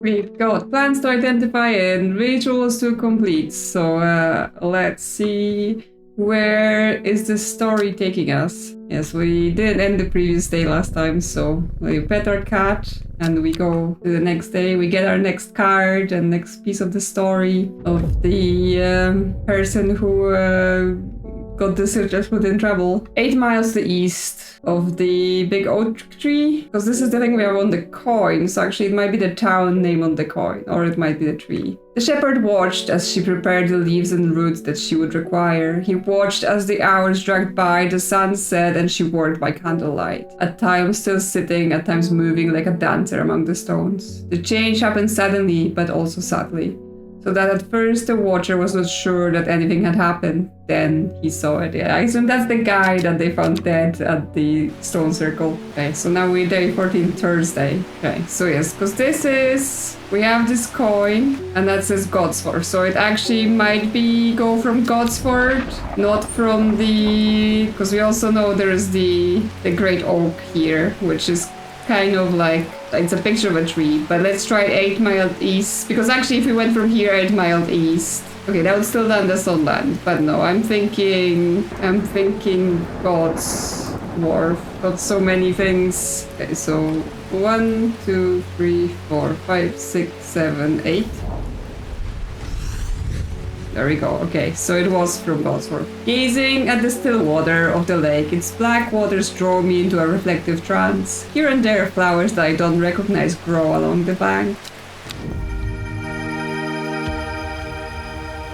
We've got plans to identify and rituals to complete. So let's see, where is the story taking us? Yes, we did end the previous day last time, so we pet our cat and we go to the next day. We get our next card and next piece of the story of the person who got the searchers put in trouble. 8 miles to the east of the big oak tree, because this is the thing we have on the coin, so actually it might be the town name on the coin, or it might be the tree. The shepherd watched as she prepared the leaves and roots that she would require. He watched as the hours dragged by, the sun set, and she worked by candlelight, at times still sitting, at times moving like a dancer among the stones. The change happened suddenly, but also subtly, so that at first the watcher was not sure that anything had happened. Then he saw it. Yeah, I assume that's the guy that they found dead at the stone circle. Okay, so now we're day 14, Thursday. Okay, so yes, because this is... we have this coin, and that says Godsford. So it actually might be go from Godsford, not from the... because we also know there's the Great Oak here, which is kind of like... it's a picture of a tree, but let's try 8 miles east, because actually if we went from here 8 miles east, okay, that would still land us on land, but no, I'm thinking God's Wharf. Got so many things. Okay, so 1, 2, 3, 4, 5, 6, 7, 8. There we go. Okay, so it was from Godsworth. Gazing at the still water of the lake, its black waters draw me into a reflective trance. Here and there, flowers that I don't recognize grow along the bank.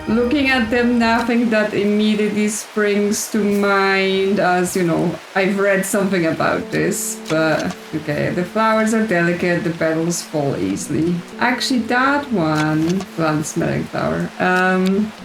Looking at them, nothing that immediately springs to mind as, you know, I've read something about this, but okay, the flowers are delicate, the petals fall easily. Actually, that one, plant-smelling flower,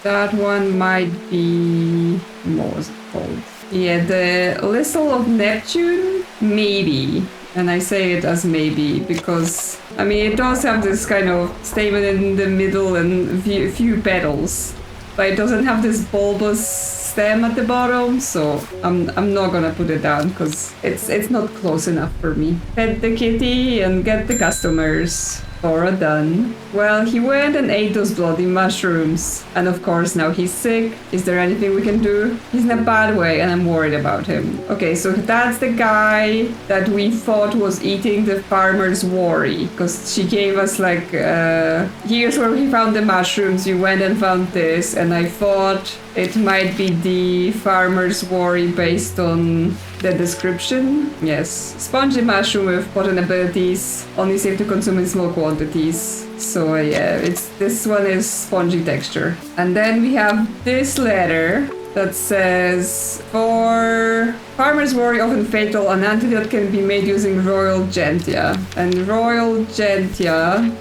that one might be, what was it called? Yeah, the Listle of Neptune? Maybe. And I say it as maybe because, I mean, it does have this kind of stamen in the middle and few petals, but it doesn't have this bulbous stem at the bottom, so I'm not gonna put it down because it's not close enough for me. Pet the kitty and get the customers. Dora done. Well, he went and ate those bloody mushrooms. And of course, now he's sick. Is there anything we can do? He's in a bad way and I'm worried about him. Okay, so that's the guy that we thought was eating the farmer's worry. Because she gave us like, here's where we found the mushrooms. You went and found this. And I thought it might be the farmer's worry based on the description. Yes. Spongy mushroom with potent abilities, only safe to consume in small quantities. So yeah, this one is spongy texture. And then we have this letter that says, for farmer's worry often fatal, an antidote can be made using royal gentian. And royal gentian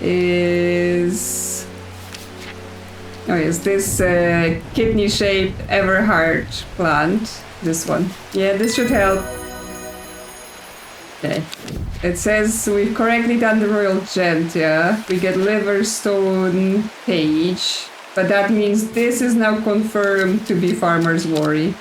is... oh yes, this kidney-shaped everheart plant. This one. Yeah, this should help. Okay. It says we've correctly done the royal gentian. We get liverstone page. But that means this is now confirmed to be farmer's worry.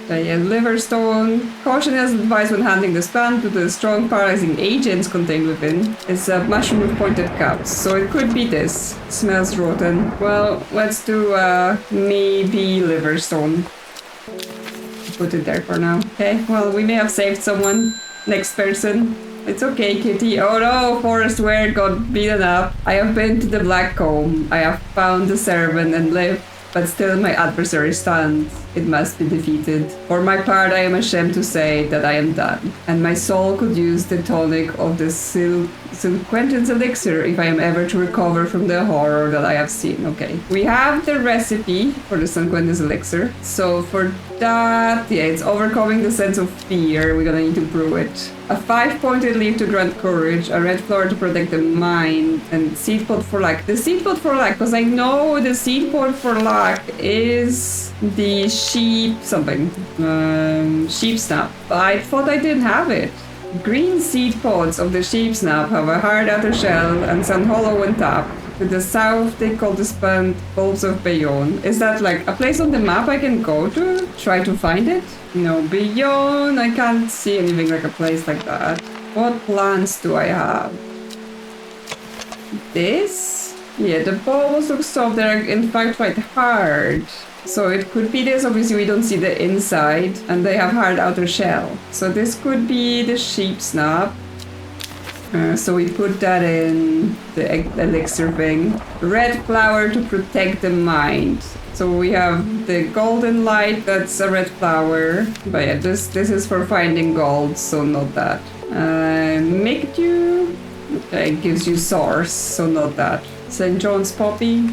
Okay, yeah, liverstone. Caution is advised when handling this plant due to the strong paralyzing agents contained within. It's a mushroom with pointed caps, so it could be this. Smells rotten. Well, let's do maybe liverstone. Put it there for now. Okay, well, we may have saved someone. Next person. It's okay, kitty. Oh no, Forest Ware got beaten up. I have been to the Black Comb. I have found the servant and lived, but still my adversary stands. It must be defeated. For my part, I am ashamed to say that I am done, and my soul could use the tonic of the Silquentins elixir if I am ever to recover from the horror that I have seen. Okay, we have the recipe for the Silquentins elixir, so for that, yeah, it's overcoming the sense of fear. We're gonna need to brew it. A 5-pointed leaf to grant courage, a red flower to protect the mind, and seed pod for luck. The seed pod for luck, because I know the seed pod for luck is the sheep something. Sheep snap. I thought I didn't have it. Green seed pods of the sheep snap have a hard outer shell and sound hollow when tapped. To the south, they call this plant Bulbs of Bayonne. Is that like a place on the map I can go to? Try to find it? No, Bayonne, I can't see anything like a place like that. What plants do I have? This? Yeah, the balls look soft. They're in fact quite hard. So it could be this. Obviously, we don't see the inside, and they have hard outer shell. So this could be the sheep snap. So we put that in the elixir thing. Red flower to protect the mind. So we have the golden light, that's a red flower. But yeah, this is for finding gold, so not that. Make you... Okay, it gives you source, so not that. St. John's Poppy.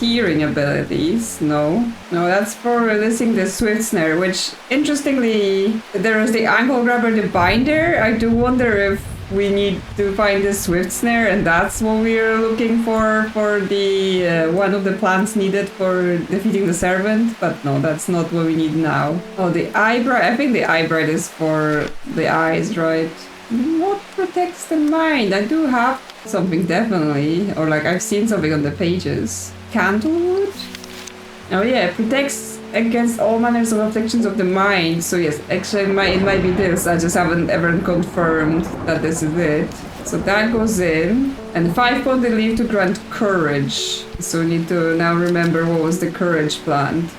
Hearing abilities. No, that's for releasing the Swift Snare, which, interestingly, there is the ankle grabber, the binder. I do wonder if we need to find the Swift Snare, and that's what we're looking for the one of the plants needed for defeating the servant. But no, that's not what we need now. Oh, the eyebrow. I think the eyebrow is for the eyes, right? What protects the mind? I do have something, definitely. Or like I've seen something on the pages. Candlewood? Oh yeah, protects against all manners of afflictions of the mind. So yes, actually it might be this. I just haven't ever confirmed that this is it. So that goes in. And 5-point leaf to grant courage. So we need to now remember what was the courage plant.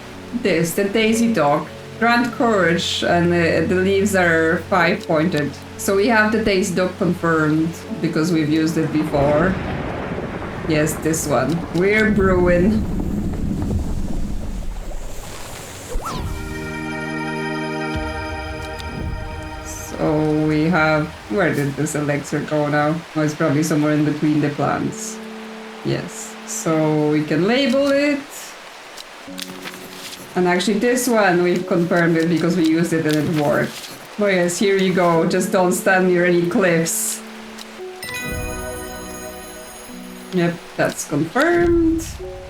This, the daisy dog. Grant courage, and the leaves are 5-pointed. So we have the daisy dog confirmed because we've used it before. Yes, this one. We're brewing. So we have... Where did this elixir go now? Oh, it's probably somewhere in between the plants. Yes. So we can label it. And actually this one we've confirmed it because we used it and it worked. Oh yes, here you go. Just don't stand near any cliffs. Yep, that's confirmed.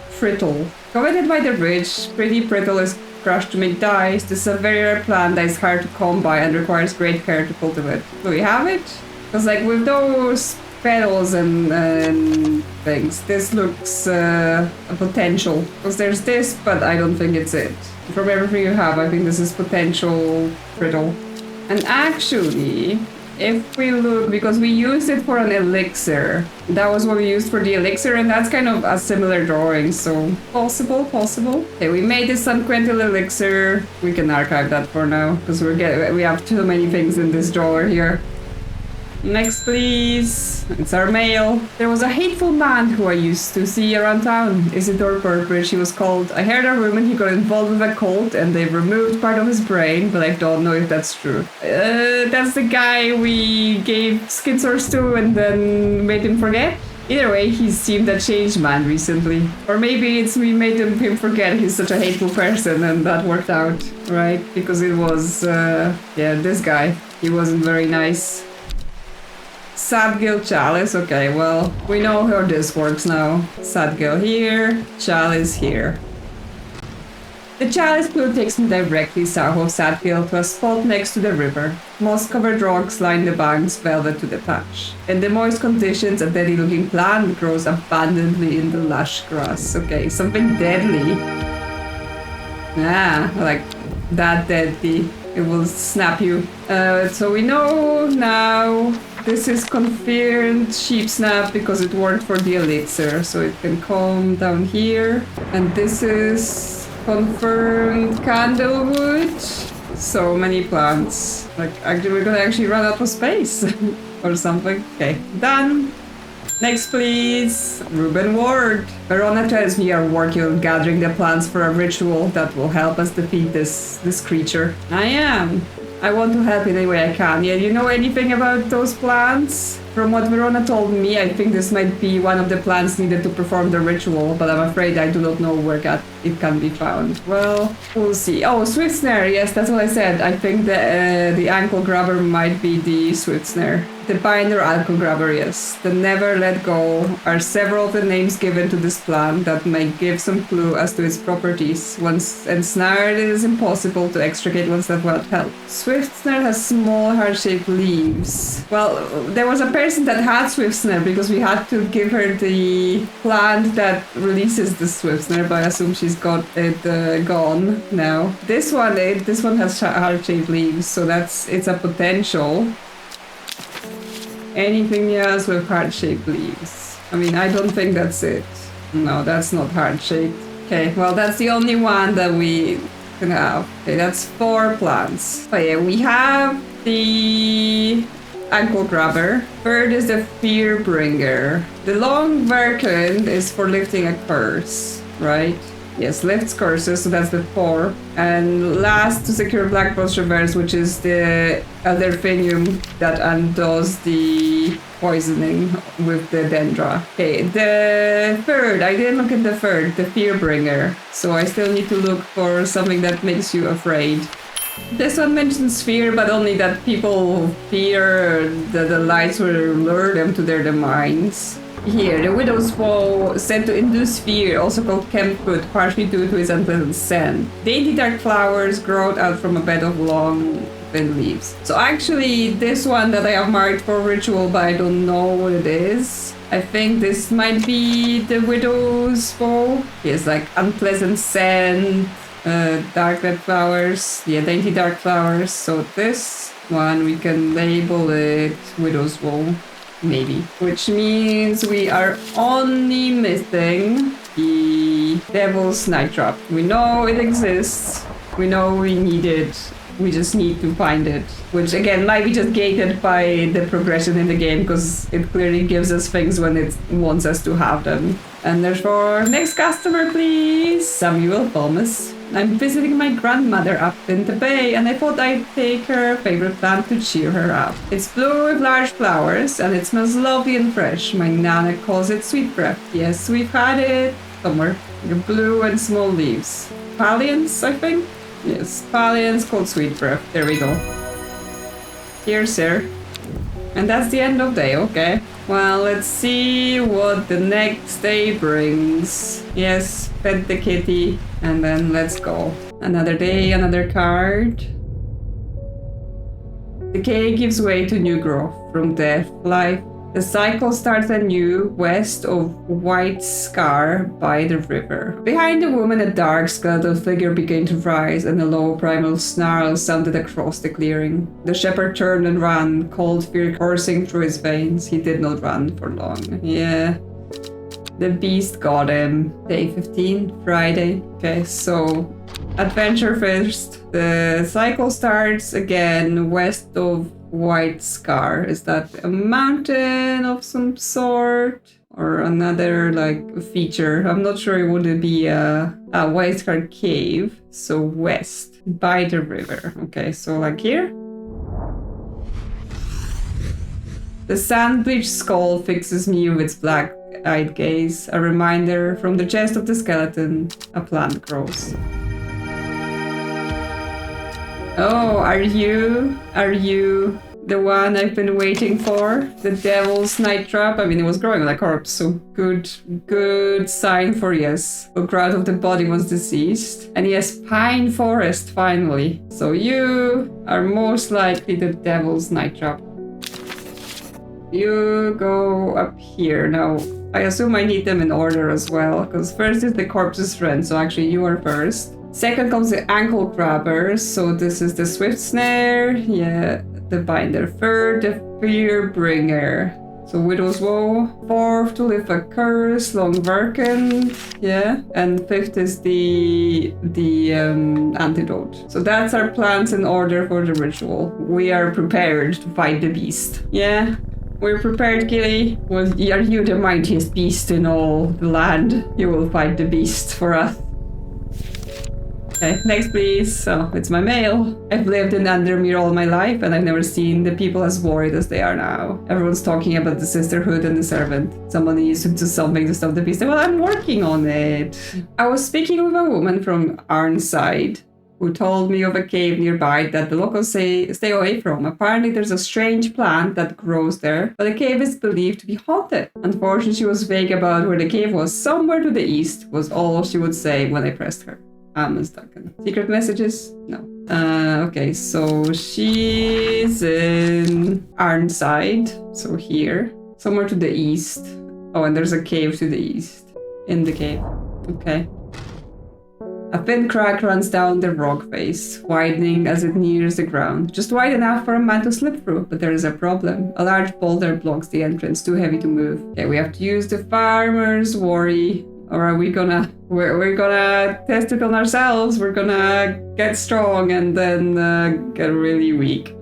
Frittle. Coveted by the rich, pretty brittle is crushed to make dyes. This is a very rare plant that is hard to come by and requires great care to cultivate. Do we have it? Because like with those petals and things, this looks a potential. Because there's this, but I don't think it's it. From everything you have, I think this is potential brittle. And actually, if we look, because we used it for an elixir, that was what we used for the elixir, and that's kind of a similar drawing, so possible. Okay, we made this San Quentin elixir. We can archive that for now, because we have too many things in this drawer here. Next, please. It's our mail. There was a hateful man who I used to see around town. Isidore Burbridge, he was called. I heard a rumor he got involved with a cult and they removed part of his brain, but I don't know if that's true. That's the guy we gave skin source to and then made him forget? Either way, he seemed a changed man recently. Or maybe it's we made him forget he's such a hateful person and that worked out, right? Because it was, this guy. He wasn't very nice. Sadgil Chalice, okay, well, we know how this works now. Sadgil here, Chalice here. The Chalice Blue takes me directly south of Sadgil to a spot next to the river. Moss-covered rocks line the banks, velvet to the touch. In the moist conditions, a deadly-looking plant grows abundantly in the lush grass. Okay, something deadly. Ah, like that deadly. It will snap you. So we know now this is confirmed sheep snap because it worked for the elixir. So it can come down here. And this is confirmed candlewood. So many plants. Like actually we're gonna actually run out of space or something. Okay, done. Next, please. Ruben Ward. Verona tells me you're working on gathering the plants for a ritual that will help us defeat this creature. I am. I want to help in any way I can. Yeah, you know anything about those plants? From what Verona told me, I think this might be one of the plants needed to perform the ritual, but I'm afraid I do not know where it can be found. Well, we'll see. Oh, Swift Snare. Yes, that's what I said. I think the ankle grabber might be the Swift Snare. The binder ankle grabber, yes. The never let go are several of the names given to this plant that may give some clue as to its properties. Once ensnared, it is impossible to extricate once that will help. Swift Snare has small heart-shaped leaves. Well, there was a person that had Swift Snare because we had to give her the plant that releases the Swift Snare, but I assume she's got it gone now. This one has heart-shaped leaves, so it's a potential. Anything else with heart-shaped leaves? I mean, I don't think that's it. No, that's not heart-shaped. Okay, well, that's the only one that we can have. Okay, that's 4 plants. Oh yeah, we have the ankle grabber. Third is the fear bringer. The long verkin is for lifting a curse, right? Yes, lifts curses, so that's the 4. And last to secure Black Rose Reverse, which is the other Finium that undoes the poisoning with the Dendra. Okay, the third, I didn't look at the third, the fear bringer. So I still need to look for something that makes you afraid. This one mentions fear, but only that people fear that the lights will lure them to their demise. Here, the Widow's Woe, said to induce fear, also called Kempwood, partially due to its unpleasant scent. Dainty dark flowers grow out from a bed of long, thin leaves. So actually, this one that I have marked for ritual, but I don't know what it is. I think this might be the Widow's Woe. Yes, like unpleasant scent, dark red flowers, yeah, dainty dark flowers. So this one, we can label it Widow's Woe. Maybe. Which means we are only missing the Devil's Night Trap. We know it exists. We know we need it. We just need to find it. Which again might be just gated by the progression in the game because it clearly gives us things when it wants us to have them. And therefore, next customer please! Samuel Thomas. I'm visiting my grandmother up in the bay and I thought I'd take her favorite plant to cheer her up. It's blue with large flowers and it smells lovely and fresh. My nana calls it sweet breath. Yes, we've had it somewhere. Blue and small leaves. Pallians, I think? Yes, Pallians called sweet breath. There we go. Here, sir. And that's the end of day, okay. Well, let's see what the next day brings. Yes, pet the kitty, and then let's go. Another day, another card. Decay gives way to new growth. From death, life. The cycle starts anew west of White Scar by the river. Behind the woman, a dark skeletal figure began to rise, and a low primal snarl sounded across the clearing. The shepherd turned and ran, cold fear coursing through his veins. He did not run for long. Yeah. The beast got him. Day 15, Friday. Okay, so adventure first. The cycle starts again west of White Scar. Is that a mountain of some sort? Or another like feature? I'm not sure. It would be a White Scar cave. So west by the river. Okay, so like here. The sand-bleached skull fixes me with its black-eyed gaze. A reminder from the chest of the skeleton. A plant grows. Oh, are you the one I've been waiting for? The Devil's Night Trap? I mean, it was growing on a corpse, so good sign for yes. A crowd of the body was deceased. And yes, Pine Forest, finally. So you are most likely the Devil's Night Trap. You go up here. Now, I assume I need them in order as well, because first is the corpse's friend, so actually you are first. Second comes the ankle grabber, so this is the swift snare, yeah, the binder. Third, the fear bringer, so widow's woe. Fourth, to lift a curse, long verkin, yeah, and fifth is the antidote. So that's our plans in order for the ritual. We are prepared to fight the beast. Yeah, we're prepared, Gilly. Well, are you the mightiest beast in all the land? You will fight the beast for us. Okay, next please. So, it's my mail. I've lived in Undermere all my life and I've never seen the people as worried as they are now. Everyone's talking about the sisterhood and the servant. Someone needs to do something to stop the beast. Well, I'm working on it. I was speaking with a woman from Arnside who told me of a cave nearby that the locals say stay away from. Apparently there's a strange plant that grows there, but the cave is believed to be haunted. Unfortunately, she was vague about where the cave was. Somewhere to the east was all she would say when I pressed her. Duncan. Secret messages? No. Okay, so she's in Arnside, so here. Somewhere to the east. Oh, and there's a cave to the east. In the cave. Okay. A thin crack runs down the rock face, widening as it nears the ground. Just wide enough for a man to slip through, but there is a problem. A large boulder blocks the entrance, too heavy to move. Okay, we have to use the farmer's worry. Or are we gonna... We're gonna test it on ourselves. We're gonna get strong and then get really weak.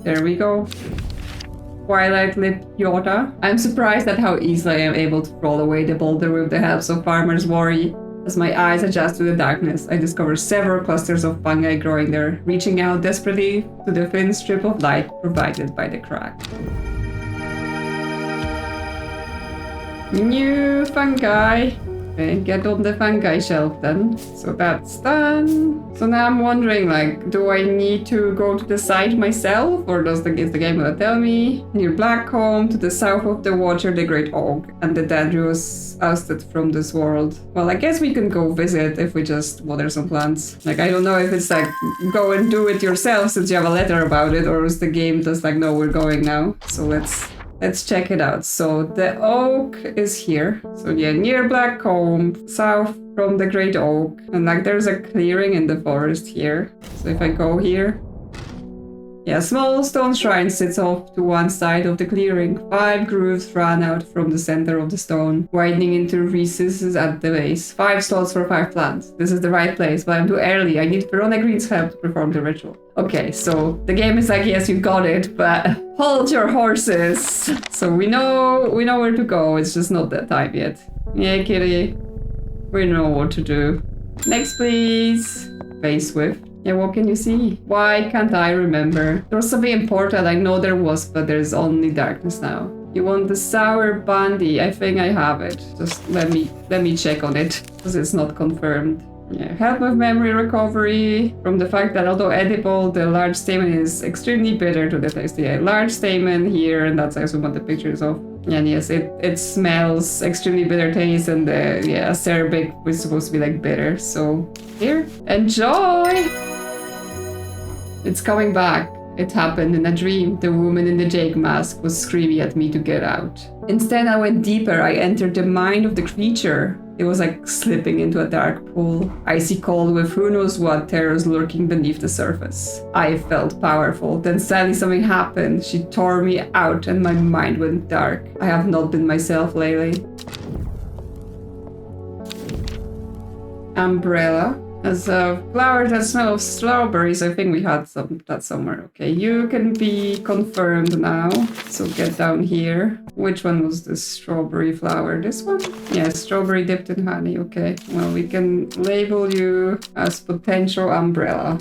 There we go. Twilight Lip Yoda. I'm surprised at how easily I am able to roll away the boulder with the help of Farmer's Worry. As my eyes adjust to the darkness, I discover several clusters of fungi growing there, reaching out desperately to the thin strip of light provided by the crack. New fungi. Okay, get on the fungi shelf then. So that's done. So now I'm wondering, like, do I need to go to the site myself, or is the game gonna tell me? Near Blackcomb, to the south of the water, the Great Oak, and the Dandruous ousted from this world. Well, I guess we can go visit if we just water some plants. Like, I don't know if it's like, go and do it yourself since you have a letter about it, or is the game just like, no, we're going now. So let's check it out. So the oak is here. So yeah, near Blackcomb, south from the Great Oak. And like there's a clearing in the forest here. So if I go here, yeah, a small stone shrine sits off to one side of the clearing. 5 grooves run out from the center of the stone, widening into recesses at the base. 5 slots for 5 plants. This is the right place, but I'm too early. I need Verona Green's help to perform the ritual. Okay, so the game is like, yes, you got it, but hold your horses. So we know where to go. It's just not that time yet. Yeah, kitty. We know what to do. Next, please. Face Swift. Yeah, what can you see? Why can't I remember? There was something important, I know there was, but there's only darkness now. You want the sour bandy? I think I have it. Just let me check on it, because it's not confirmed. Yeah, help with memory recovery from the fact that although edible, the large stamen is extremely bitter to the taste. Yeah, large stamen here, and that's also what the picture is of. And yes, it smells extremely bitter taste, and yeah, acerbic was supposed to be like bitter. So here, enjoy! It's coming back. It happened in a dream. The woman in the Jade mask was screaming at me to get out. Instead, I went deeper. I entered the mind of the creature. It was like slipping into a dark pool. Icy cold with who knows what terrors lurking beneath the surface. I felt powerful. Then suddenly something happened. She tore me out and my mind went dark. I have not been myself lately. Umbrella. As flowers that smell of strawberries, I think we had that somewhere. Okay, you can be confirmed now. So get down here. Which one was the strawberry flower? This one? Yeah, strawberry dipped in honey. Okay, well, we can label you as potential umbrella.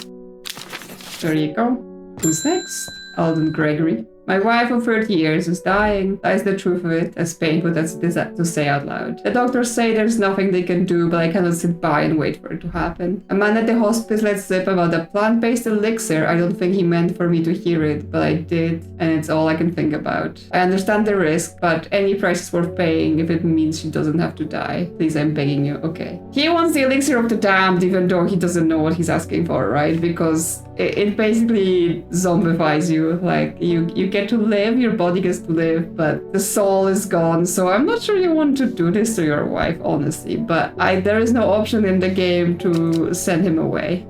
There you go. Who's next? Alden Gregory. My wife of 30 years is dying. That is the truth of it, as painful as it is to say out loud. The doctors say there's nothing they can do, but I cannot sit by and wait for it to happen. A man at the hospice let slip about a plant-based elixir. I don't think he meant for me to hear it, but I did, and it's all I can think about. I understand the risk, but any price is worth paying if it means she doesn't have to die. Please, I'm begging you. Okay. He wants the elixir of the damned, even though he doesn't know what he's asking for, right? Because it basically zombifies you. Like, you get to live, your body gets to live, but the soul is gone. So I'm not sure you want to do this to your wife, honestly. But there is no option in the game to send him away.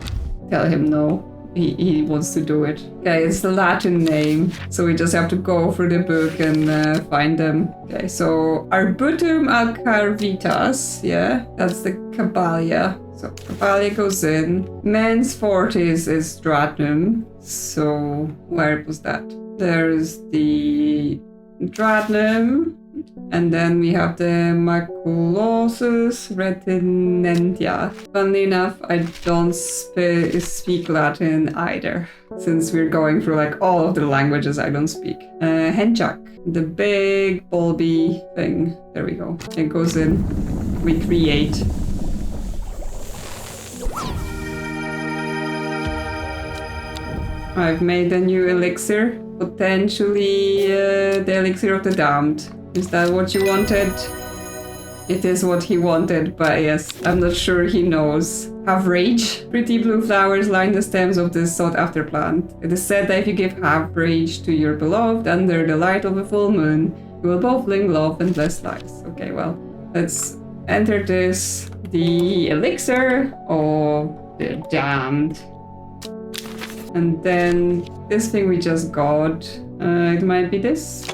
Tell him no. He wants to do it. Okay, it's the Latin name, so we just have to go through the book and find them. Okay, so Arbutum alcarvitas, yeah, that's the Caballia. So Caballia goes in. Men's 40s is Dratnum. So where was that? There's the Dratnum. And then we have the Maculosus retinentia. Funnily enough, I don't speak Latin either, since we're going through like all of the languages I don't speak. Henchak, the big bulby thing. There we go. It goes in. We create. I've made a new elixir. Potentially the elixir of the damned. Is that what you wanted? It is what he wanted, but yes, I'm not sure he knows. Have rage. Pretty blue flowers line the stems of this sought-after plant. It is said that if you give have rage to your beloved under the light of a full moon, you will both bring love and blessed lives. Okay, well, let's enter this, the elixir of the damned. And then this thing we just got, it might be this.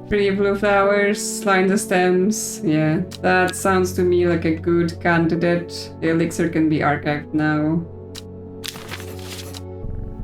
Pretty blue flowers, line the stems. Yeah, that sounds to me like a good candidate. The elixir can be archived now.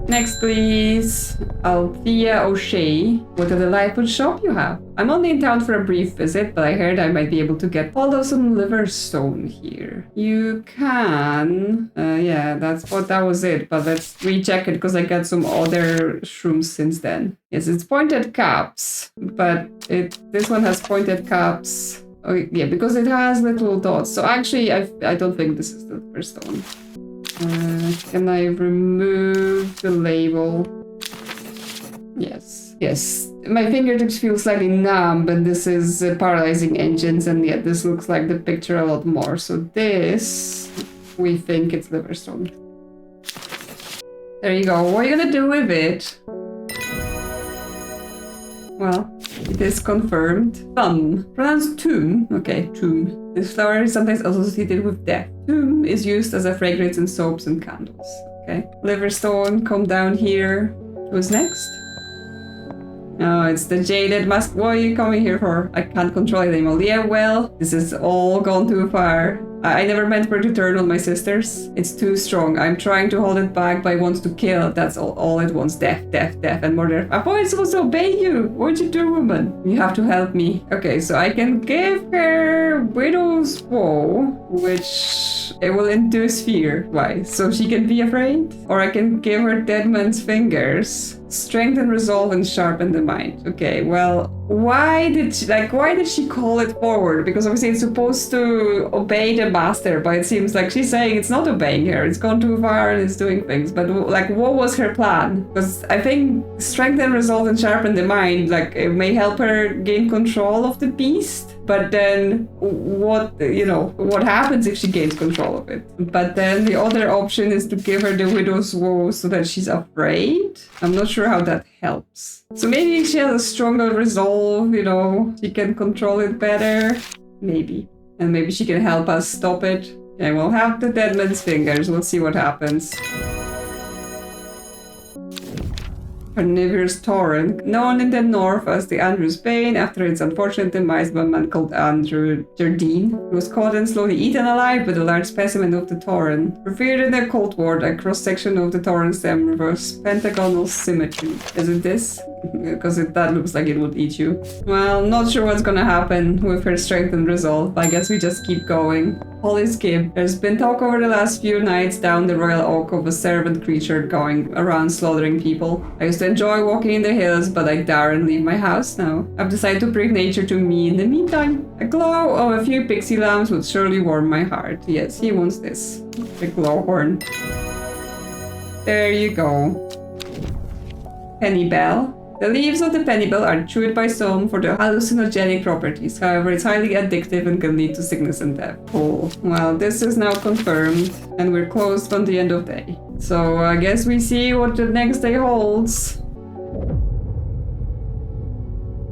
Next, please. Althea O'Shea. What a delightful shop you have. I'm only in town for a brief visit, but I heard I might be able to get hold of some liverstone here. You can... yeah, that was it. But let's recheck it because I got some other shrooms since then. Yes, it's pointed caps, but this one has pointed caps. Oh, yeah, because it has little dots. So actually, I don't think this is the liverstone. Can I remove the label? Yes. Yes. My fingertips feel slightly numb, but this is paralyzing engines, and yet this looks like the picture a lot more. So this, we think it's liverstone. There you go. What are you gonna do with it? Well, it is confirmed. Thumb. Pronounced tomb. Okay, tomb. This flower is sometimes associated with death. Tomb is used as a fragrance in soaps and candles. Okay. Liverstone, come down here. Who's next? Oh, it's the Jaded mask. What are you coming here for? I can't control it anymore. Yeah, well, this has all gone too far. I never meant for it to turn on my sisters. It's too strong. I'm trying to hold it back, but it wants to kill. That's all it wants. Death, death, death, and more death. I thought it's supposed to obey you. What'd you do, woman? You have to help me. Okay, so I can give her Widow's Woe, which it will induce fear. Why? So she can be afraid? Or I can give her Dead Man's Fingers. Strengthen resolve and sharpen the mind. Okay, well, why did she call it forward? Because obviously it's supposed to obey the master, but it seems like she's saying it's not obeying her. It's gone too far and it's doing things. But like, what was her plan? Because I think strengthen resolve and sharpen the mind, like, it may help her gain control of the beast. But then what happens if she gains control of it? But then the other option is to give her the Widow's Woe so that she's afraid. I'm not sure how that helps. So maybe she has a stronger resolve, she can control it better. Maybe. And maybe she can help us stop it. Okay, we'll have the Dead Man's Fingers. We'll see what happens. Carnivorous Torrent, known in the north as the Andrew's Bane after its unfortunate demise by a man called Andrew Jardine, who was caught and slowly eaten alive with a large specimen of the Torrent. Revered in the occult world, a cross-section of the Torrent stem reverse pentagonal symmetry. Is it this? Because that looks like it would eat you. Well, not sure what's gonna happen with her strength and resolve. I guess we just keep going. Holy Skip. There's been talk over the last few nights down the Royal Oak of a servant creature going around slaughtering people. I used to enjoy walking in the hills, but I daren't leave my house now. I've decided to bring nature to me in the meantime. A glow of a few pixie lamps would surely warm my heart. Yes, he wants this. The glowhorn. There you go. Penny Bell. The leaves of the pennybell are chewed by some for their hallucinogenic properties. However, it's highly addictive and can lead to sickness and death. Cool. Well, this is now confirmed, and we're closed on the end of day. So I guess we see what the next day holds.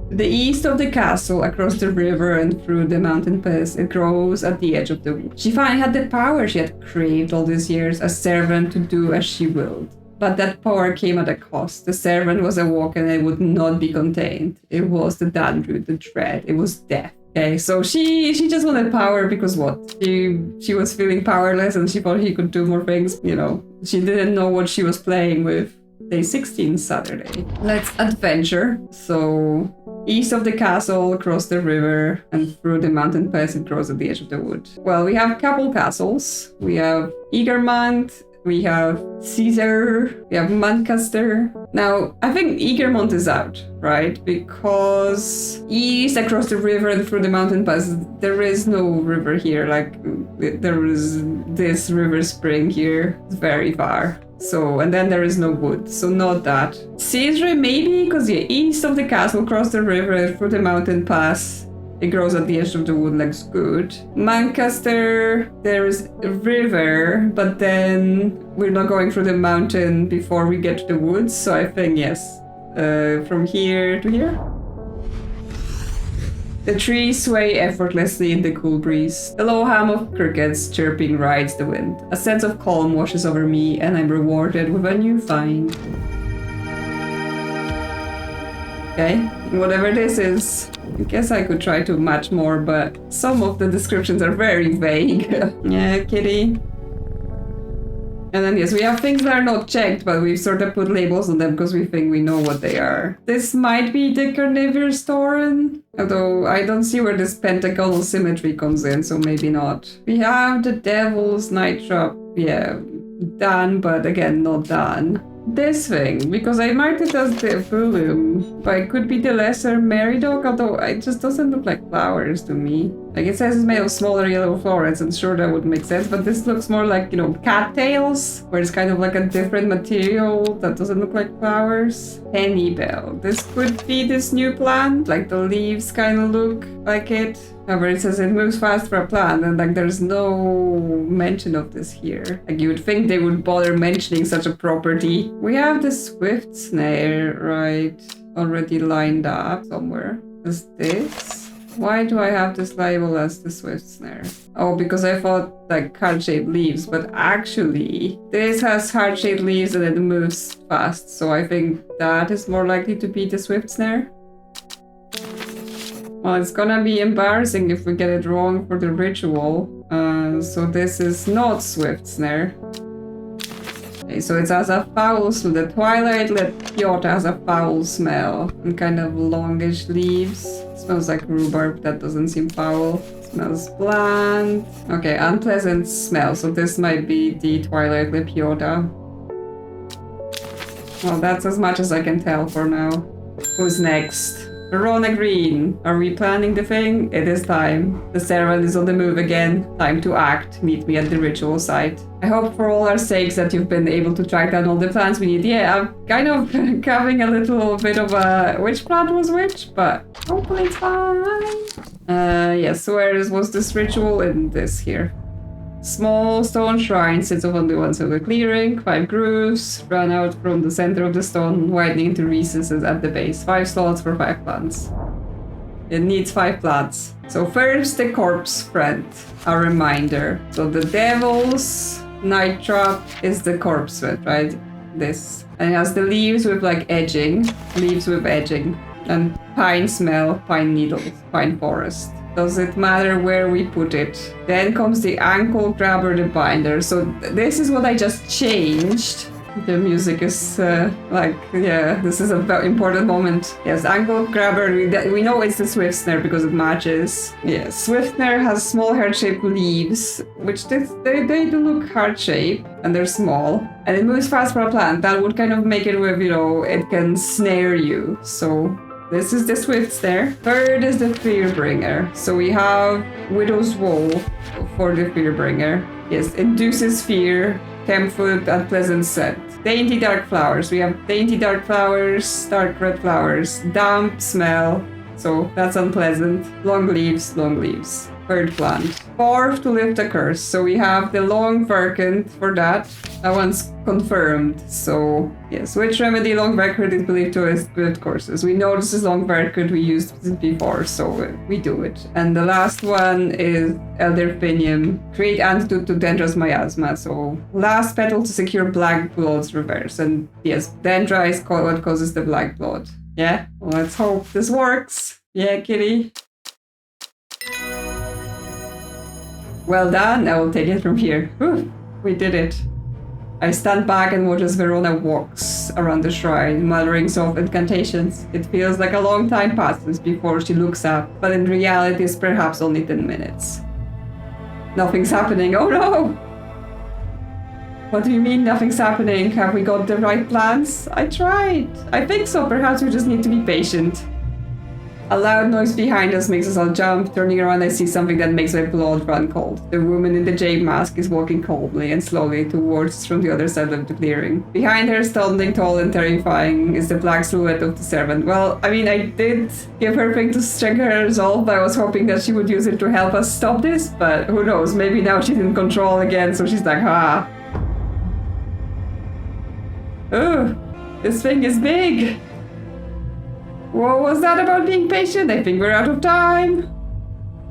To the east of the castle, across the river and through the mountain pass, it grows at the edge of the wood. She finally had the power she had craved all these years, a servant to do as she willed. But that power came at a cost. The servant was awoken and it would not be contained. It was the Dandru, the dread. It was death. Okay, so she just wanted power because what? She was feeling powerless and she thought he could do more things. She didn't know what she was playing with. Day 16, Saturday. Let's adventure. So, east of the castle, across the river, and through the mountain pass, it grows at the edge of the wood. Well, we have a couple castles. We have Eagermont. We have Caesar, we have Manchester. Now, I think Eagermont is out, right? Because east across the river and through the mountain pass, there is no river here. Like, there is this river spring here. It's very far. So, and then there is no wood, so not that. Caesar, maybe, because east of the castle, across the river and through the mountain pass, it grows at the edge of the wood, looks good. Manchester, there is a river, but then we're not going through the mountain before we get to the woods. So I think, yes, from here to here. The trees sway effortlessly in the cool breeze. The low hum of crickets chirping rides the wind. A sense of calm washes over me, and I'm rewarded with a new find. Okay, whatever this is. I guess I could try to match more, but some of the descriptions are very vague. Yeah, kitty. And then yes, we have things that are not checked, but we've sort of put labels on them because we think we know what they are. This might be the carnivorous tauren, although I don't see where this pentagonal symmetry comes in, so maybe not. We have the devil's night trap, yeah, done, but again, not done. This thing, because I marked it as the volume, but it could be the lesser Meridog, although it just doesn't look like flowers to me. Like it says it's made of smaller yellow florets, and sure that would make sense, but this looks more like, you know, cattails, where it's kind of like a different material that doesn't look like flowers. Hennybell. This could be this new plant, like the leaves kind of look like it. However, it says it moves fast for a plant, and like there's no mention of this here. Like you would think they would bother mentioning such a property. We have the swift snare, right, already lined up somewhere. Is this? Why do I have this label as the swift snare? Oh, because I thought like heart-shaped leaves, but actually this has heart-shaped leaves and it moves fast, so I think that is more likely to be the swift snare. Well, it's gonna be embarrassing if we get it wrong for the ritual. So this is not swift snare. Okay, so it has a foul smell. The twilight lepiota has a foul smell and kind of longish leaves. Smells like rhubarb. That doesn't seem foul. Smells bland. Okay, unpleasant smell. So this might be the twilight lepiota. Well, that's as much as I can tell for now. Who's next? Verona Green. Are we planning the thing? It is time. The Serval is on the move again. Time to act. Meet me at the ritual site. I hope for all our sakes that you've been able to track down all the plants we need. Yeah, I'm kind of having a little bit of a which plant was which, but hopefully it's fine. Yes, so where was this ritual? In this here. Small stone shrine sits on the one silver clearing. 5 grooves run out from the center of the stone, widening into recesses at the base. 5 slots for 5 plants. It needs 5 plants. So first, the corpse friend. A reminder. So the devil's night trap is the corpse friend, right? This. And it has the leaves with like edging. Leaves with edging. And pine smell, pine needles, pine forest. Does it matter where we put it? Then comes the ankle grabber, the binder. So this is what I just changed. The music is yeah, this is a very important moment. Yes, ankle grabber, we know it's the swift snare because it matches. Yes, swift snare has small heart-shaped leaves, which they do look heart-shaped, and they're small. And it moves fast for a plant. That would kind of make it where, you know, it can snare you. So this is the swift snare. Third is the Fearbringer. So we have Widow's Wool for the Fearbringer. Yes, induces fear, camphor, unpleasant scent. Dainty dark flowers. We have dainty dark flowers, dark red flowers, damp smell. So that's unpleasant. Long leaves, long leaves. Third plant. Fourth to lift a curse. So we have the long verkant for that. That one's confirmed. So yes, which remedy long verkant is believed to lift curses. We know this is long verkant, we used it before, so we do it. And the last one is Elder Pinium. Create antidote to Dendra's miasma. So last petal to secure black blood's reverse. And yes, Dendra is what causes the black blood. Yeah, well, let's hope this works. Yeah, kitty. Well done, I will take it from here. Whew, we did it. I stand back and watch as Verona walks around the shrine, muttering soft incantations. It feels like a long time passes before she looks up, but in reality it's perhaps only 10 minutes. Nothing's happening. Oh no! What do you mean nothing's happening? Have we got the right plans? I tried. I think so. Perhaps we just need to be patient. A loud noise behind us makes us all jump. Turning around, I see something that makes my blood run cold. The woman in the jade mask is walking calmly and slowly towards us from the other side of the clearing. Behind her, standing tall and terrifying, is the black silhouette of the servant. Well, I mean, I did give her thing to strengthen her resolve, but I was hoping that she would use it to help us stop this, but who knows, maybe now she's in control again, so she's like, ha. Oh, this thing is big. What was that about being patient? I think we're out of time.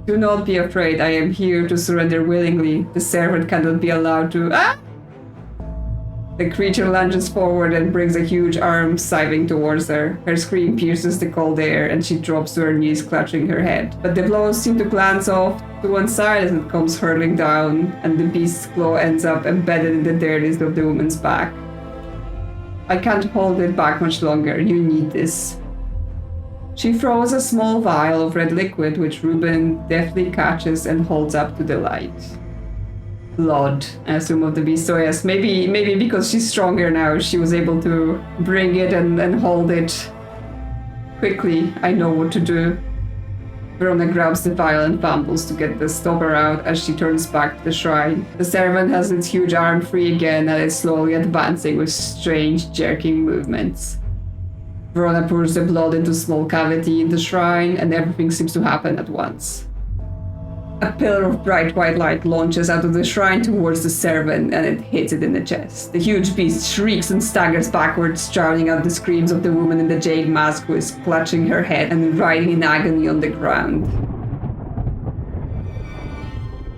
Do not be afraid. I am here to surrender willingly. The servant cannot be allowed to... Ah! The creature lunges forward and brings a huge arm scything towards her. Her scream pierces the cold air and she drops to her knees, clutching her head. But the blows seem to glance off to one side as it comes hurtling down, and the beast's claw ends up embedded in the derriere of the woman's back. I can't hold it back much longer. You need this. She throws a small vial of red liquid, which Ruben deftly catches and holds up to the light. Blood, I assume, of the beast. So yes, maybe because she's stronger now, she was able to bring it and hold it quickly. I know what to do. Verona grabs the vial and fumbles to get the stopper out as she turns back to the shrine. The servant has its huge arm free again and is slowly advancing with strange, jerking movements. Verona pours the blood into a small cavity in the shrine, and everything seems to happen at once. A pillar of bright white light launches out of the shrine towards the servant, and it hits it in the chest. The huge beast shrieks and staggers backwards, drowning out the screams of the woman in the jade mask who is clutching her head and writhing in agony on the ground.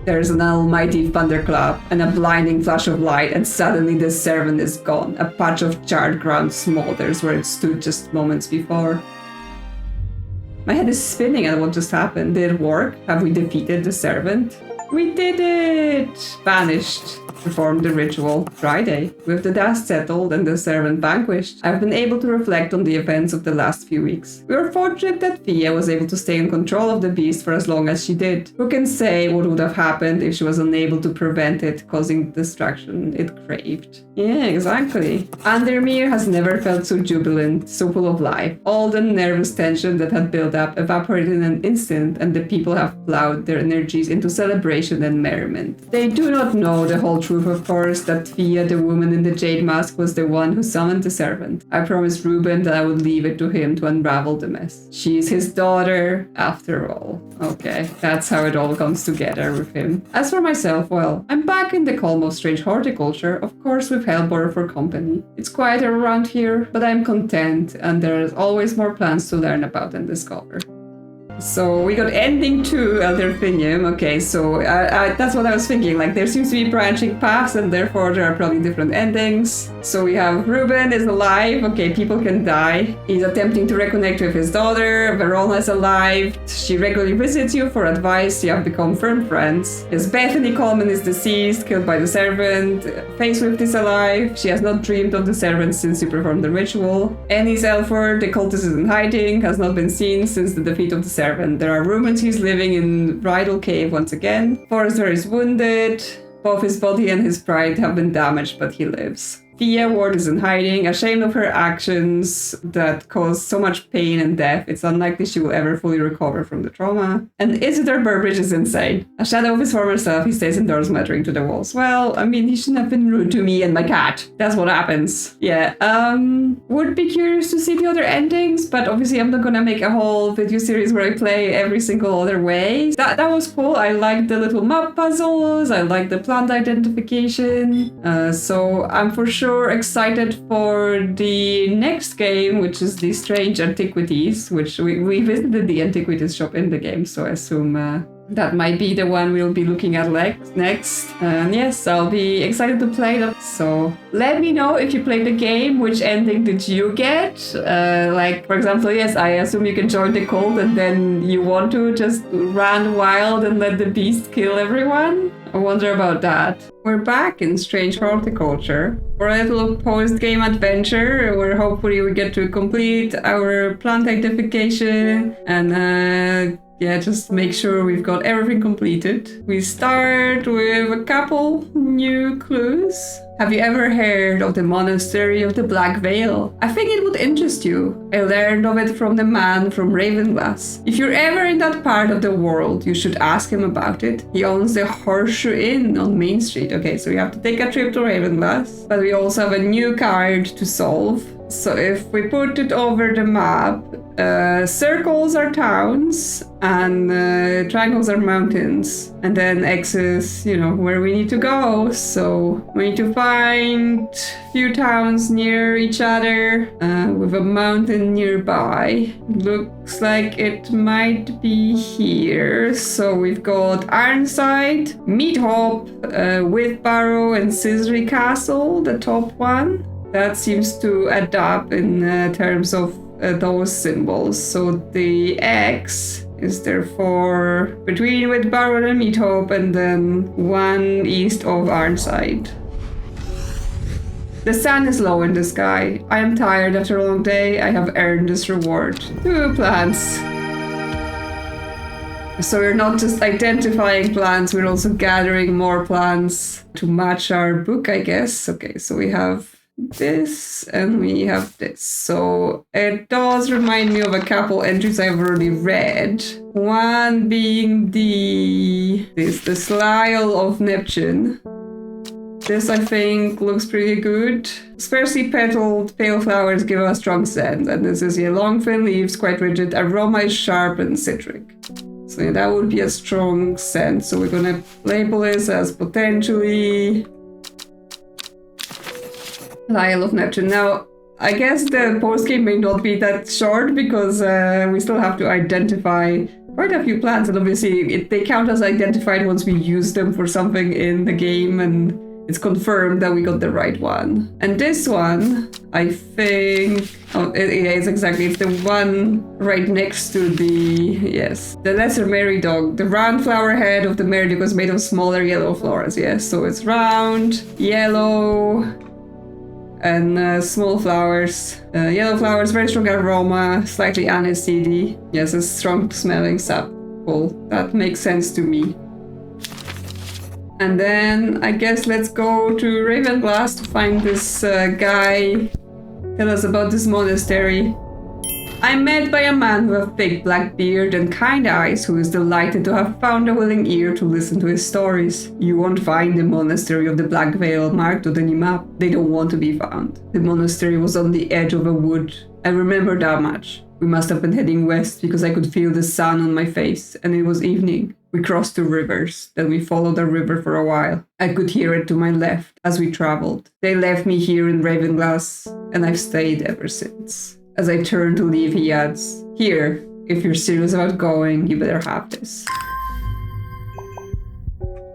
There's an almighty thunderclap and a blinding flash of light, and suddenly the servant is gone. A patch of charred ground smolders where it stood just moments before. My head is spinning at what just happened. Did it work? Have we defeated the servant? We did it! Vanished. Performed the ritual. Friday. With the dust settled and the servant vanquished, I've been able to reflect on the events of the last few weeks. We were fortunate that Thea was able to stay in control of the beast for as long as she did. Who can say what would have happened if she was unable to prevent it causing the destruction it craved? Yeah, exactly. Undermere has never felt so jubilant, so full of life. All the nervous tension that had built up evaporated in an instant, and the people have plowed their energies into celebration and merriment. They do not know the whole truth, of course, that Thea, the woman in the jade mask, was the one who summoned the servant. I promised Ruben that I would leave it to him to unravel the mess. She's his daughter, after all. Okay, that's how it all comes together with him. As for myself, well, I'm back in the calm of strange horticulture, of course with Hellbore for company. It's quieter around here, but I'm content, and there's always more plans to learn about and discover. So we got ending 2, Elder Thinium. Okay, so that's what I was thinking. Like, there seems to be branching paths, and therefore there are probably different endings. So we have Ruben is alive. Okay, people can die. He's attempting to reconnect with his daughter. Verona is alive. She regularly visits you for advice. You have become firm friends. Yes, Bethany Coleman is deceased, killed by the servant. Faceswift is alive. She has not dreamed of the servant since you performed the ritual. Annie's Elford, the cultist is in hiding, has not been seen since the defeat of the servant. There are rumors he's living in Bridal Cave once again. Forrester is wounded. Both his body and his pride have been damaged, but he lives. Thea Ward is in hiding, ashamed of her actions that caused so much pain and death. It's unlikely she will ever fully recover from the trauma. And Isidore Burbridge is insane. A shadow of his former self, he stays indoors muttering to the walls. Well, I mean, he shouldn't have been rude to me and my cat. That's what happens. Yeah, would be curious to see the other endings, but obviously I'm not gonna make a whole video series where I play every single other way. That was cool. I liked the little map puzzles. I liked the plant identification. So I'm for sure excited for the next game, which is the Strange Antiquities, which we visited the Antiquities shop in the game, so I assume that might be the one we'll be looking at next. And yes, I'll be excited to play that. So let me know if you played the game, which ending did you get? Like, for example, yes, I assume you can join the cult and then you want to just run wild and let the beast kill everyone? I wonder about that. We're back in Strange Horticulture for a little post-game adventure where hopefully we get to complete our plant identification and yeah, just make sure we've got everything completed. We start with a couple new clues. Have you ever heard of the Monastery of the Black Veil? I think it would interest you. I learned of it from the man from Ravenglass. If you're ever in that part of the world, you should ask him about it. He owns the Horseshoe Inn on Main Street. Okay, so we have to take a trip to Ravenglass. But we also have a new card to solve. So if we put it over the map, circles are towns and triangles are mountains, and then X is, you know, where we need to go. So we need to find a few towns near each other with a mountain nearby. Looks like it might be here. So we've got Ironside, Meathop, Whitbarrow, and Scissory Castle, the top one. That seems to add up in terms of those symbols. So the X is therefore between Whitbarrow and Meathop, and then one east of Ironside. The sun is low in the sky. I am tired after a long day. I have earned this reward. 2 plants. So we're not just identifying plants, we're also gathering more plants to match our book, I guess. Okay, so we have this and we have this. So it does remind me of a couple entries I've already read. One being the Slial of Neptune. This I think looks pretty good. Sparsely petaled pale flowers give a strong scent, and this is long thin leaves, quite rigid. Aroma is sharp and citric. So yeah, that would be a strong scent. So we're gonna label this as potentially Isle of Neptune. Now, I guess the postgame may not be that short because we still have to identify quite a few plants, and obviously they count as identified once we use them for something in the game, and it's confirmed that we got the right one. And this one, I think, it's exactly, it's the one right next to the lesser Mary dog. The round flower head of the Mary dog was made of smaller yellow flowers, yes. So it's round, yellow, and small flowers. Yellow flowers, very strong aroma, slightly aniseedy. Yes, a strong smelling sap. Cool. That makes sense to me. And then I guess let's go to Ravenglass to find this guy. Tell us about this monastery. I'm met by a man with a thick black beard and kind eyes who is delighted to have found a willing ear to listen to his stories. You won't find the Monastery of the Black Veil marked on any map. They don't want to be found. The monastery was on the edge of a wood. I remember that much. We must have been heading west because I could feel the sun on my face, and it was evening. We crossed 2 rivers, then we followed the river for a while. I could hear it to my left as we traveled. They left me here in Ravenglass, and I've stayed ever since. As I turn to leave, he adds, "Here, if you're serious about going, you better have this."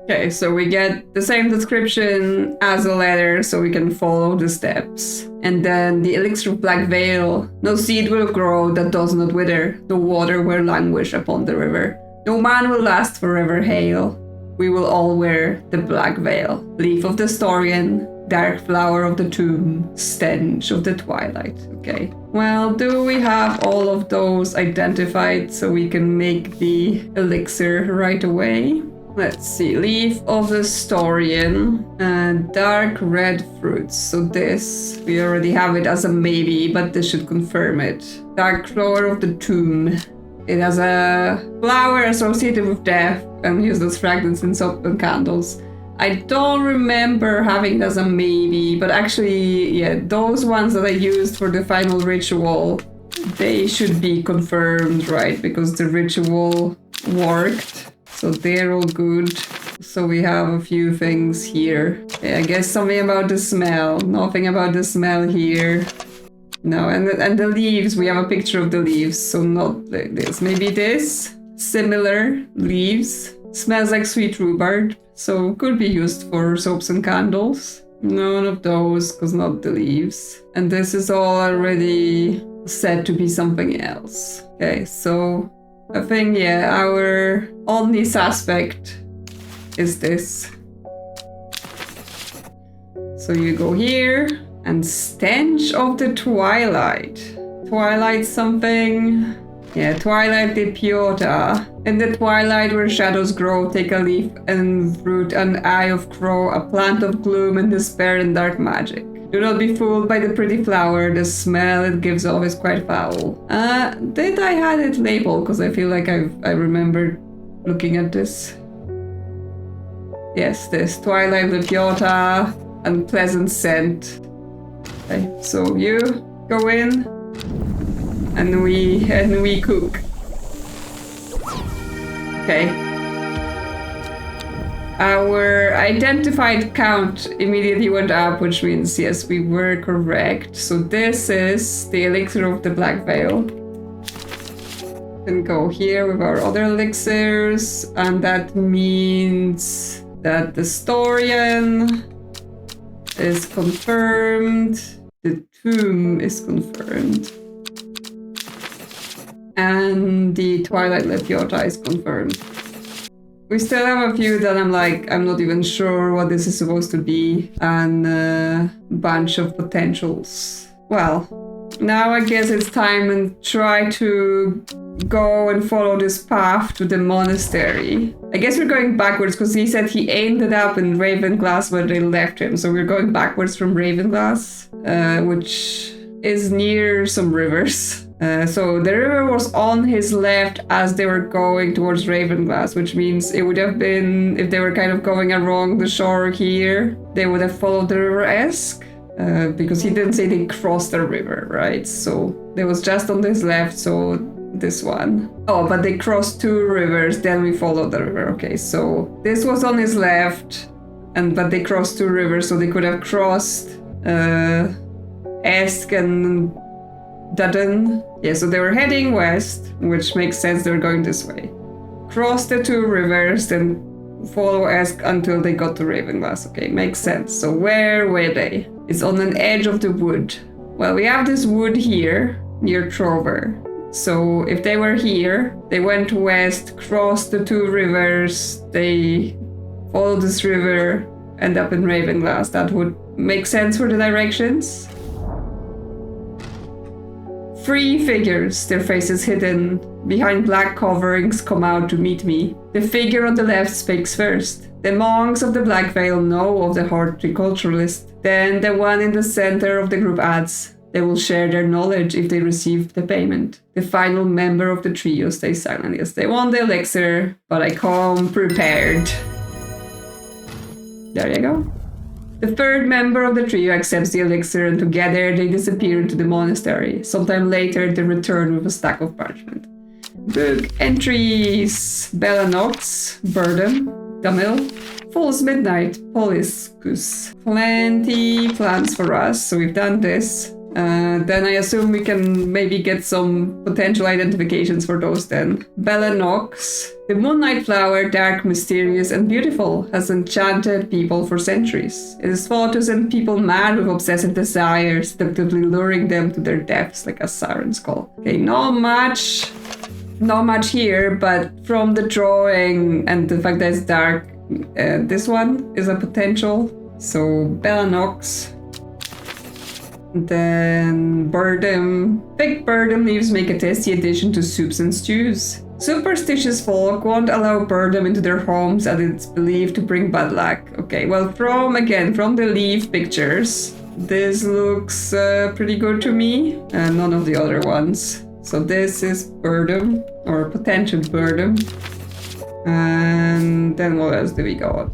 Okay, so we get the same description as a letter, so we can follow the steps. And then the elixir of Black Veil. No seed will grow that does not wither. No water will languish upon the river. No man will last forever hail. We will all wear the Black Veil. Leaf of the Storian, dark flower of the tomb, stench of the twilight. Okay. Well, do we have all of those identified so we can make the elixir right away? Let's see. Leaf of the Storian, dark red fruits. So this, we already have it as a maybe, but this should confirm it. Dark flower of the tomb. It has a flower associated with death and used as fragrance in soap and candles. I don't remember having it as a maybe, but actually, yeah, those ones that I used for the final ritual, they should be confirmed, right? Because the ritual worked, so they're all good. So we have a few things here. Yeah, I guess something about the smell. Nothing about the smell here. No, and the leaves, we have a picture of the leaves, so not like this. Maybe this, similar leaves. Smells like sweet rhubarb, so could be used for soaps and candles. None of those, because not the leaves. And this is all already said to be something else. Okay, so I think, yeah, our only suspect is this. So you go here. And stench of the twilight. Twilight something. Yeah, twilight de Piota. In the twilight where shadows grow, take a leaf and root an eye of crow, a plant of gloom and despair and dark magic. Do not be fooled by the pretty flower. The smell it gives off is quite foul. Did I had it labeled? Because I feel like I remember looking at this. Yes, this twilight de Piota, unpleasant scent. Okay, so you go in and we cook. Okay. Our identified count immediately went up, which means yes, we were correct. So this is the elixir of the Black Veil. Then go here with our other elixirs, and that means that the Storian is confirmed, the tomb is confirmed, and the Twilight Lepiota is confirmed. We still have a few that I'm not even sure what this is supposed to be, and a bunch of potentials. Well, now I guess it's time and try to go and follow this path to the monastery. I guess we're going backwards because he said he ended up in Ravenglass where they left him. So we're going backwards from Ravenglass, which is near some rivers. So the river was on his left as they were going towards Ravenglass, which means it would have been, if they were kind of going along the shore here, they would have followed the river Esk. Because he didn't say they crossed the river, right? So they was just on his left, so this one. Oh, but they crossed two rivers, then we followed the river. Okay, so this was on his left, but they crossed two rivers, so they could have crossed Esk and Dudden. Yeah, so they were heading west, which makes sense, they were going this way. Cross the two rivers, then follow Esk until they got to Ravenglass. Okay, makes sense. So where were they? It's on an edge of the wood. Well, we have this wood here near Trover. So if they were here, they went west, crossed the two rivers, they followed this river, end up in Ravenglass. That would make sense for the directions. 3 figures, their faces hidden behind black coverings, come out to meet me. The figure on the left speaks first. The monks of the Black Veil know of the horticulturalist. Then the one in the center of the group adds, they will share their knowledge if they receive the payment. The final member of the trio stays silent. Yes, they want the elixir, but I come prepared. There you go. The third member of the trio accepts the elixir, and together they disappear into the monastery. Sometime later, they return with a stack of parchment. Book entries: Bella Nox, Burdom, Damil, Falls Midnight, Poliscus. Plenty plans for us, so we've done this. Then I assume we can maybe get some potential identifications for those then. Bella Nox. The moonlight flower, dark, mysterious, and beautiful, has enchanted people for centuries. It is thought to send people mad with obsessive desires, seductively luring them to their deaths like a siren's call. Okay, not much here, but from the drawing and the fact that it's dark, this one is a potential. So Bella Nox. Then Burdom. Big Burdom leaves make a tasty addition to soups and stews. Superstitious folk won't allow Burdom into their homes as it's believed to bring bad luck. Okay, well, from the leaf pictures, this looks pretty good to me, and none of the other ones. So this is Burdom, or potential Burdom. And then what else do we got?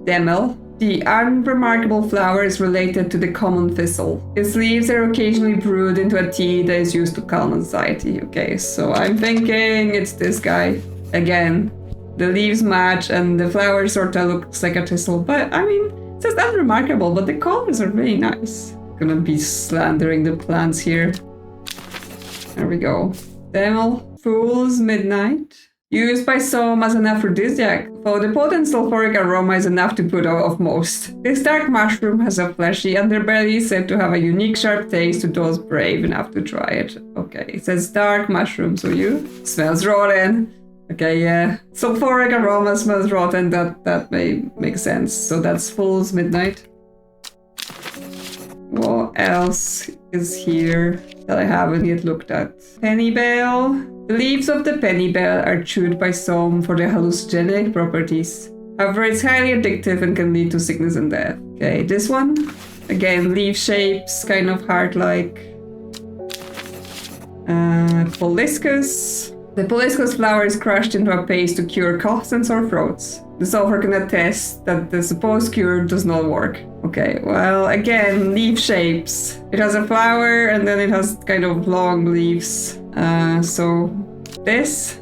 Demel. The unremarkable flower is related to the common thistle. Its leaves are occasionally brewed into a tea that is used to calm anxiety. Okay, so I'm thinking it's this guy. Again, the leaves match and the flower sort of looks like a thistle. But, I mean, it says unremarkable, but the colors are really nice. Gonna be slandering the plants here. There we go. Demel, Fool's Midnight. Used by some as an aphrodisiac, though the potent sulfuric aroma is enough to put off most. This dark mushroom has a fleshy underbelly said to have a unique sharp taste to those brave enough to try it. Okay, it says dark mushroom, so you smells rotten. Okay, yeah. Sulfuric aroma smells rotten, that may make sense. So that's Fool's Midnight. What else is here that I haven't yet looked at? Pennybell. The leaves of the pennybell are chewed by some for their hallucinogenic properties. However, it's highly addictive and can lead to sickness and death. Okay, this one. Again, leaf shapes, kind of heart-like. Poliscus. The Poliscus flower is crushed into a paste to cure coughs and sore throats. The sulfur can attest that the supposed cure does not work. Okay, well, again, leaf shapes. It has a flower and then it has kind of long leaves. So this.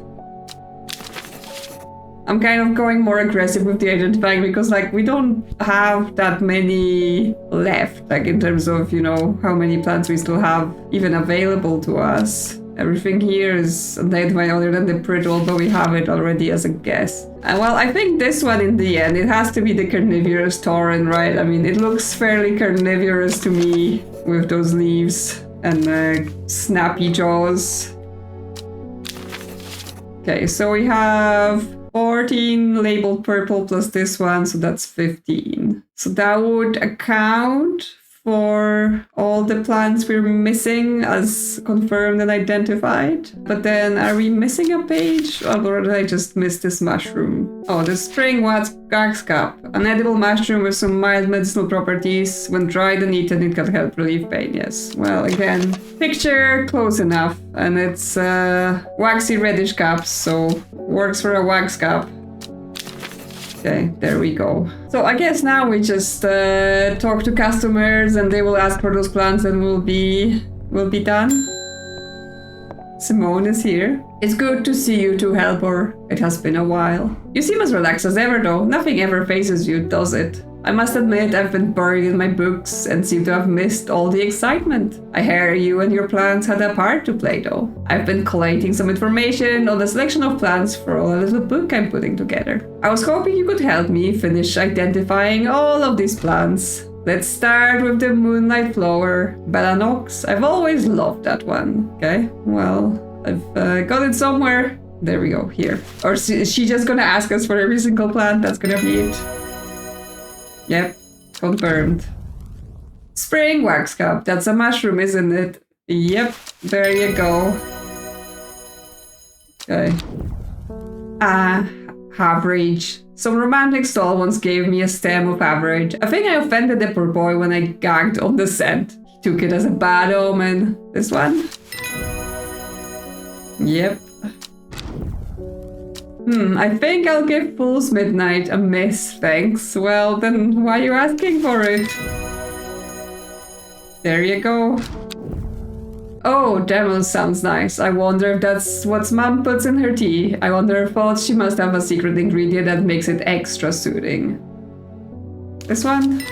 I'm kind of going more aggressive with the identifying because, like, we don't have that many left, like, in terms of, you know, how many plants we still have even available to us. Everything here is identified other than the brittle, but we have it already as a guess. And well, I think this one in the end, it has to be the carnivorous tauren, right? I mean, it looks fairly carnivorous to me with those leaves and snappy jaws. Okay, so we have 14 labeled purple plus this one, so that's 15. So that would account for all the plants we're missing as confirmed and identified. But then are we missing a page? Or did I just miss this mushroom? Oh, the spring wax cup. An edible mushroom with some mild medicinal properties. When dried and eaten, it can help relieve pain. Yes. Well, again, picture close enough. And it's waxy reddish cups, so works for a wax cup. Okay, there we go. So I guess now we just talk to customers and they will ask for those plants and we'll be done. Simone is here. It's good to see you two, Helper. It has been a while. You seem as relaxed as ever though. Nothing ever phases you, does it? I must admit I've been buried in my books and seem to have missed all the excitement. I hear you and your plants had a part to play though. I've been collating some information on the selection of plants for a little book I'm putting together. I was hoping you could help me finish identifying all of these plants. Let's start with the moonlight flower, Belanox. I've always loved that one. Okay, well, I've got it somewhere. There we go, here. Or is she just gonna ask us for every single plant? That's gonna be it. Yep, confirmed. Spring wax cup. That's a mushroom, isn't it? Yep, there you go. Okay. Average. Some romantic stall once gave me a stem of average. I think I offended the poor boy when I gagged on the scent. He took it as a bad omen. This one? Yep. I think I'll give Fool's Midnight a miss, thanks. Well, then why are you asking for it? There you go. Oh, Demon sounds nice. I wonder if that's what Mom puts in her tea. I wonder if she must have a secret ingredient that makes it extra soothing. This one?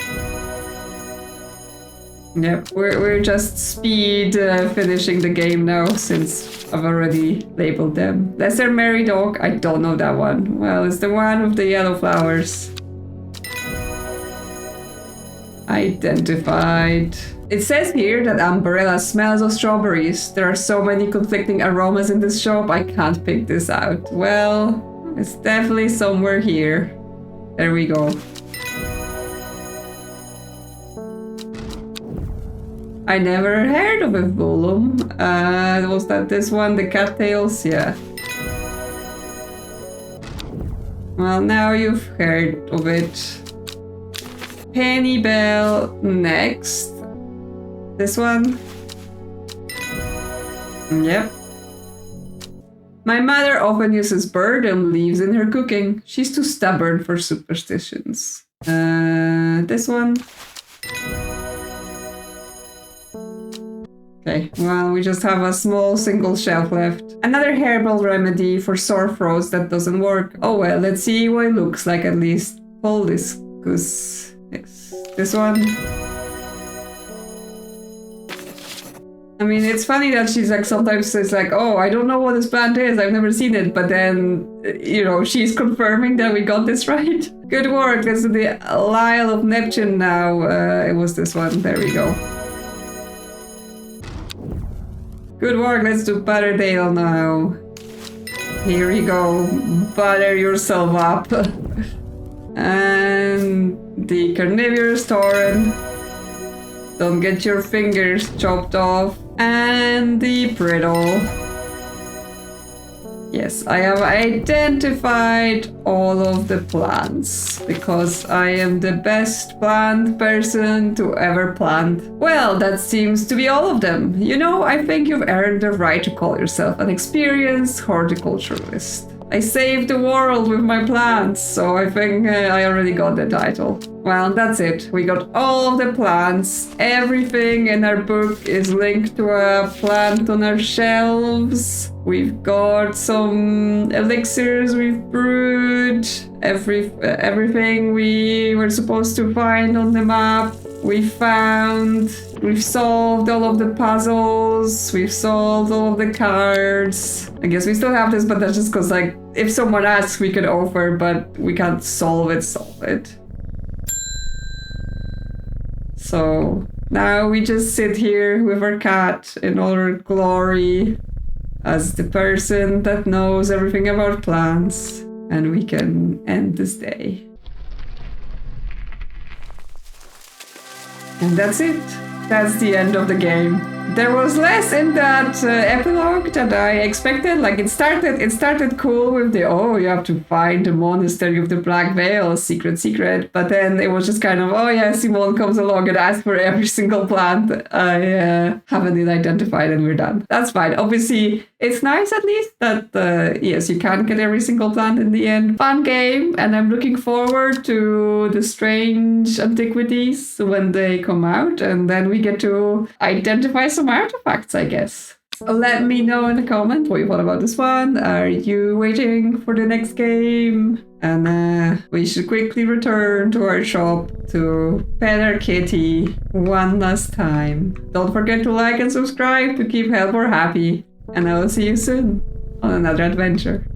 Yep, we're just speed finishing the game now since I've already labeled them. Lesser Merry Dog, I don't know that one. Well, it's the one with the yellow flowers. Identified. It says here that Umbrella smells of strawberries. There are so many conflicting aromas in this shop, I can't pick this out. Well, it's definitely somewhere here. There we go. I never heard of a Volum. Was that this one, the cattails? Yeah. Well, now you've heard of it. Penny Bell next. This one? Yep. My mother often uses burdock leaves in her cooking. She's too stubborn for superstitions. This one? Okay, well, we just have a small single shelf left. Another herbal remedy for sore throats that doesn't work. Oh well, let's see what it looks like at least. Poliscus. Yes. This one. I mean, it's funny that she's like, sometimes it's like, oh, I don't know what this plant is, I've never seen it, but then, you know, she's confirming that we got this right. Good work, let's do the Lyle of Neptune now. It was this one, there we go. Good work, let's do Butterdale now. Here you go, butter yourself up. And the carnivorous tauren. Don't get your fingers chopped off. And the brittle. Yes, I have identified all of the plants because I am the best plant person to ever plant. Well, that seems to be all of them. You know, I think you've earned the right to call yourself an experienced horticulturalist. I saved the world with my plants, so I think I already got the title. Well, that's it. We got all of the plants. Everything in our book is linked to a plant on our shelves. We've got some elixirs we've brewed. Everything we were supposed to find on the map, we found. We've solved all of the puzzles. We've solved all of the cards. I guess we still have this, but that's just because, like, if someone asks, we could offer, but we can't solve it. So now we just sit here with our cat in all her glory as the person that knows everything about plants, and we can end this day. And that's it. That's the end of the game. There was less in that epilogue that I expected. Like, it started cool with the, oh, you have to find the Monastery of the Black Veil, secret. But then it was just kind of, oh yeah, Simone comes along and asks for every single plant I haven't identified, and we're done. That's fine. Obviously, it's nice at least that, yes, you can get every single plant in the end. Fun game, and I'm looking forward to the strange antiquities when they come out, and then we get to identify some artifacts, I guess. Let me know in the comment what you thought about this one. Are you waiting for the next game? And we should quickly return to our shop to pet our kitty one last time. Don't forget to like and subscribe to keep Helper happy. And I will see you soon on another adventure.